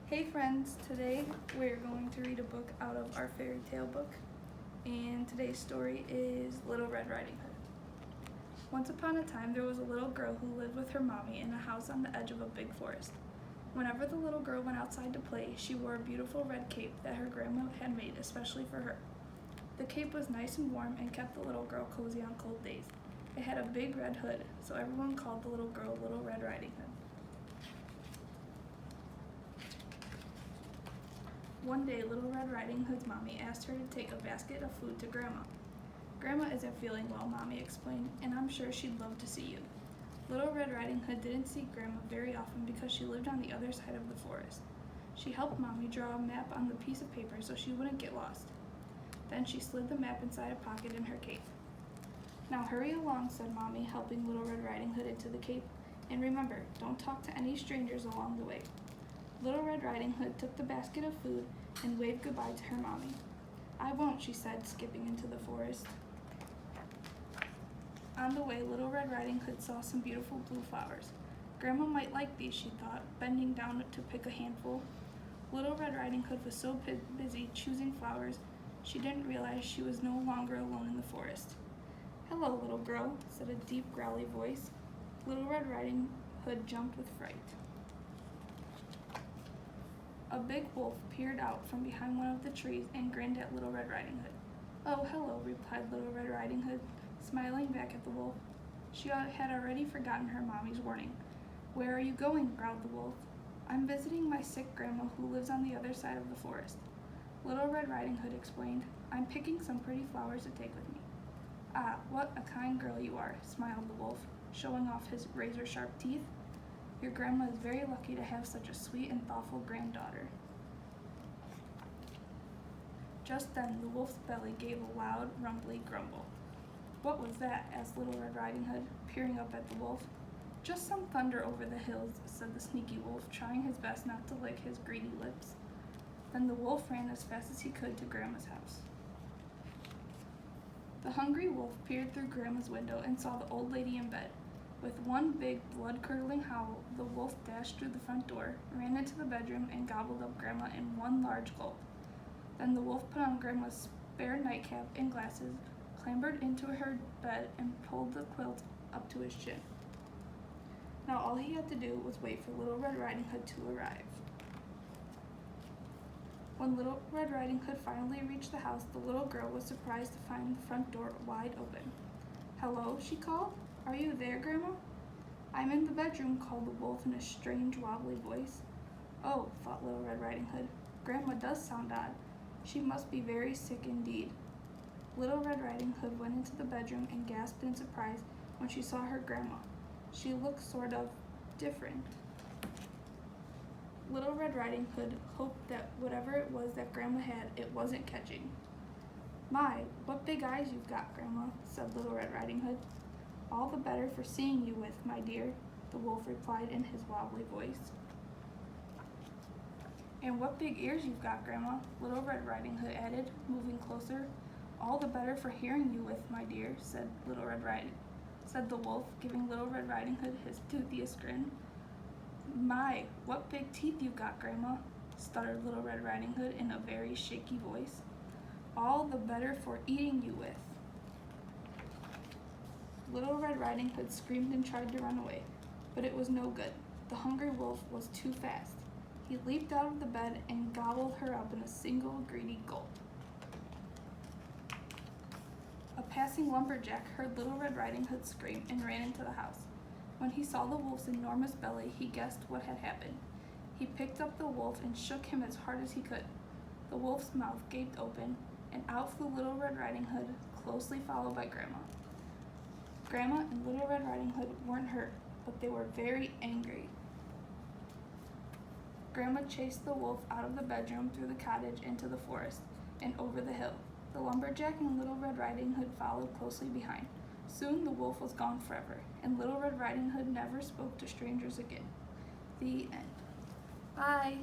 Hey friends, today we're going to read a book out of our fairy tale book, and today's story is Little Red Riding Hood. Once upon a time, there was a little girl who lived with her mommy in a house on the edge of a big forest. Whenever the little girl went outside to play, she wore a beautiful red cape that her grandma had made especially for her. The cape was nice and warm and kept the little girl cozy on cold days. It had a big red hood, so everyone called the little girl Little Red Riding Hood. One day, Little Red Riding Hood's mommy asked her to take a basket of food to Grandma. Grandma isn't feeling well, Mommy explained, and I'm sure she'd love to see you. Little Red Riding Hood didn't see Grandma very often because she lived on the other side of the forest. She helped Mommy draw a map on the piece of paper so she wouldn't get lost. Then she slid the map inside a pocket in her cape. Now hurry along, said Mommy, helping Little Red Riding Hood into the cape. And remember, don't talk to any strangers along the way. Little Red Riding Hood took the basket of food and waved goodbye to her mommy. I won't, she said, skipping into the forest. On the way, Little Red Riding Hood saw some beautiful blue flowers. Grandma might like these, she thought, bending down to pick a handful. Little Red Riding Hood was so busy choosing flowers, she didn't realize she was no longer alone in the forest. Hello, little girl, said a deep, growly voice. Little Red Riding Hood jumped with fright. A big wolf peered out from behind one of the trees and grinned at Little Red Riding Hood. Oh, hello, replied Little Red Riding Hood, smiling back at the wolf. She had already forgotten her mommy's warning. Where are you going? Growled the wolf. I'm visiting my sick grandma who lives on the other side of the forest. Little Red Riding Hood explained. I'm picking some pretty flowers to take with me. Ah, what a kind girl you are, smiled the wolf, showing off his razor-sharp teeth. Your grandma is very lucky to have such a sweet and thoughtful granddaughter. Just then, the wolf's belly gave a loud, rumbly grumble. What was that? Asked Little Red Riding Hood, peering up at the wolf. Just some thunder over the hills, said the sneaky wolf, trying his best not to lick his greedy lips. Then the wolf ran as fast as he could to Grandma's house. The hungry wolf peered through Grandma's window and saw the old lady in bed. With one big, blood-curdling howl, the wolf dashed through the front door, ran into the bedroom, and gobbled up Grandma in one large gulp. Then the wolf put on Grandma's spare nightcap and glasses, clambered into her bed, and pulled the quilt up to his chin. Now all he had to do was wait for Little Red Riding Hood to arrive. When Little Red Riding Hood finally reached the house, the little girl was surprised to find the front door wide open. Hello, she called. Are you there, Grandma? I'm in the bedroom, called the wolf in a strange, wobbly voice. Oh, thought Little Red Riding Hood, Grandma does sound odd. She must be very sick indeed. Little Red Riding Hood went into the bedroom and gasped in surprise when she saw her grandma. She looked sort of different. Little Red Riding Hood hoped that whatever it was that Grandma had, it wasn't catching. My, what big eyes you've got, Grandma, said Little Red Riding Hood. All the better for seeing you with, my dear, the wolf replied in his wobbly voice. And what big ears you've got, Grandma, Little Red Riding Hood added, moving closer. All the better for hearing you with, my dear, said the wolf, giving Little Red Riding Hood his toothiest grin. My, what big teeth you've got, Grandma, stuttered Little Red Riding Hood in a very shaky voice. All the better for eating you with. Little Red Riding Hood screamed and tried to run away, but it was no good. The hungry wolf was too fast. He leaped out of the bed and gobbled her up in a single greedy gulp. A passing lumberjack heard Little Red Riding Hood scream and ran into the house. When he saw the wolf's enormous belly, he guessed what had happened. He picked up the wolf and shook him as hard as he could. The wolf's mouth gaped open, and out flew Little Red Riding Hood, closely followed by Grandma. Grandma and Little Red Riding Hood weren't hurt, but they were very angry. Grandma chased the wolf out of the bedroom, through the cottage, into the forest, and over the hill. The lumberjack and Little Red Riding Hood followed closely behind. Soon the wolf was gone forever, and Little Red Riding Hood never spoke to strangers again. The end. Bye!